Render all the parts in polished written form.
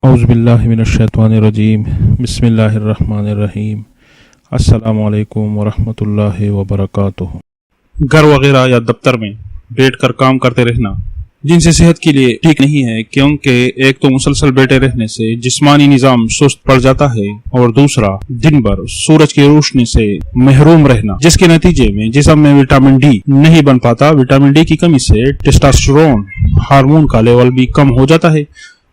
اعوذ باللہ من الشیطان الرجیم بسم اللہ الرحمن الرحیم السلام علیکم ورحمۃ اللہ وبرکاتہ۔ گھر وغیرہ یا دفتر میں بیٹھ کر کام کرتے رہنا جنسی صحت کے لیے ٹھیک نہیں ہے، کیونکہ ایک تو مسلسل بیٹھے رہنے سے جسمانی نظام سست پڑ جاتا ہے، اور دوسرا دن بھر سورج کی روشنی سے محروم رہنا، جس کے نتیجے میں جسم میں وٹامن ڈی نہیں بن پاتا۔ وٹامن ڈی کی کمی سے ٹیسٹوسٹیرون ہارمون کا لیول بھی کم ہو جاتا ہے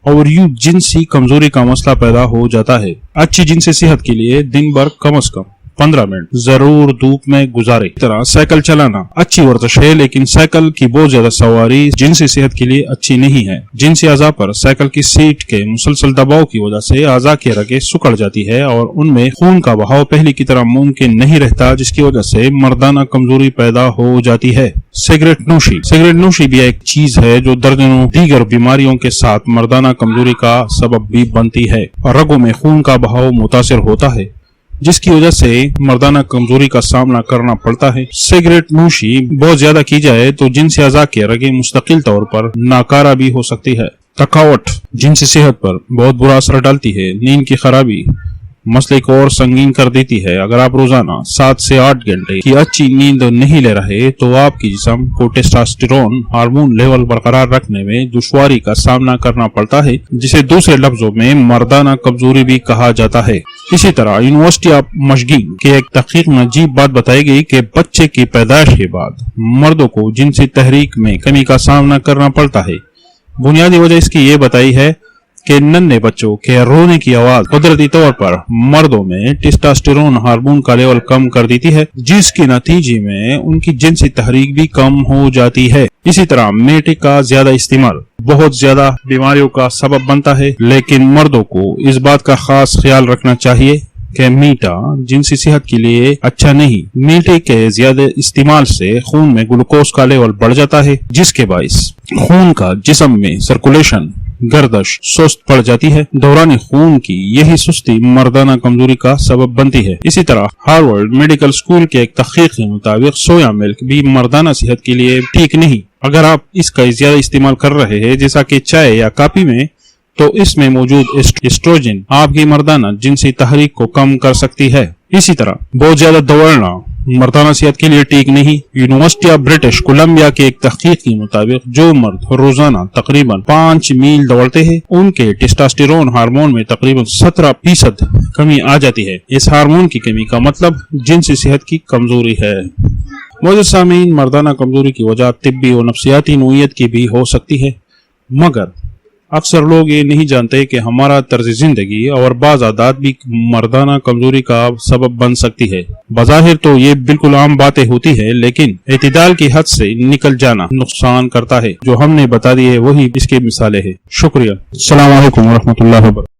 اور یوں جنسی کمزوری کا مسئلہ پیدا ہو جاتا ہے۔ اچھی جنسی صحت کے لیے دن بھر کم از کم 15 منٹ ضرور دھوپ میں گزارے۔ اس طرح سائیکل چلانا اچھی ورزش ہے، لیکن سائیکل کی بہت زیادہ سواری جنسی صحت کے لیے اچھی نہیں ہے۔ جنسی اعضاء پر سائیکل کی سیٹ کے مسلسل دباؤ کی وجہ سے اعضاء کی رگیں سکڑ جاتی ہے اور ان میں خون کا بہاؤ پہلے کی طرح ممکن نہیں رہتا، جس کی وجہ سے مردانہ کمزوری پیدا ہو جاتی ہے۔ سگریٹ نوشی بھی ایک چیز ہے جو درجنوں دیگر بیماریوں کے ساتھ مردانہ کمزوری کا سبب بھی بنتی ہے، اور رگوں میں خون کا بہاؤ متاثر ہوتا ہے، جس کی وجہ سے مردانہ کمزوری کا سامنا کرنا پڑتا ہے۔ سگریٹ نوشی بہت زیادہ کی جائے تو جنسی اعضاء کے رگیں مستقل طور پر ناکارہ بھی ہو سکتی ہے۔ تھکاوٹ جنسی صحت پر بہت برا اثر ڈالتی ہے۔ نیند کی خرابی مسئلے کو اور سنگین کر دیتی ہے۔ اگر آپ روزانہ 7 سے 8 گھنٹے کی اچھی نیند نہیں لے رہے تو آپ کی جسم کو ٹیسٹوسٹیرون ہارمون لیول برقرار رکھنے میں دشواری کا سامنا کرنا پڑتا ہے، جسے دوسرے لفظوں میں مردانہ کمزوری بھی کہا جاتا ہے۔ اسی طرح یونیورسٹی آف مشگن کے ایک تحقیق میں عجیب بات بتائی گئی کہ بچے کی پیدائش کے بعد مردوں کو جنسی تحریک میں کمی کا سامنا کرنا پڑتا ہے۔ بنیادی وجہ اس کی یہ بتائی ہے کہ ننھے بچوں کے رونے کی آواز قدرتی طور پر مردوں میں ٹیسٹوسٹیرون ہارمون کا لیول کم کر دیتی ہے، جس کے نتیجے میں ان کی جنسی تحریک بھی کم ہو جاتی ہے۔ اسی طرح میٹھے کا زیادہ استعمال بہت زیادہ بیماریوں کا سبب بنتا ہے، لیکن مردوں کو اس بات کا خاص خیال رکھنا چاہیے کہ میٹھا جنسی صحت کے لیے اچھا نہیں۔ میٹھے کے زیادہ استعمال سے خون میں گلوکوز کا لیول بڑھ جاتا ہے، جس کے باعث خون کا جسم میں سرکولیشن گردش سست پڑ جاتی ہے۔ دوران خون کی یہی سستی مردانہ کمزوری کا سبب بنتی ہے۔ اسی طرح ہارورڈ میڈیکل اسکول کے ایک تحقیق کے مطابق سویا ملک بھی مردانہ صحت کے لیے ٹھیک نہیں۔ اگر آپ اس کا زیادہ استعمال کر رہے ہیں، جیسا کہ چائے یا کافی میں، تو اس میں موجود ایسٹروجن آپ کی مردانہ جنسی تحریک کو کم کر سکتی ہے۔ اسی طرح بہت زیادہ دوڑنا مردانہ صحت کے لیے ٹھیک نہیں۔ یونیورسٹی آف برٹش کولمبیا کے ایک تحقیق کے مطابق جو مرد روزانہ تقریباً 5 میل دوڑتے ہیں، ان کے ٹیسٹوسٹیرون ہارمون میں تقریباً 17% کمی آ جاتی ہے۔ اس ہارمون کی کمی کا مطلب جنسی صحت کی کمزوری ہے۔ معزز سامعین، مردانہ کمزوری کی وجہ طبی اور نفسیاتی نوعیت کی بھی ہو سکتی ہے، مگر اکثر لوگ یہ نہیں جانتے کہ ہمارا طرز زندگی اور بعض عادات بھی مردانہ کمزوری کا سبب بن سکتی ہے۔ بظاہر تو یہ بالکل عام باتیں ہوتی ہے، لیکن اعتدال کی حد سے نکل جانا نقصان کرتا ہے۔ جو ہم نے بتا دی ہے وہی اس کی مثالیں ہیں۔ شکریہ۔ السلام علیکم ورحمۃ اللہ وبرکاتہ۔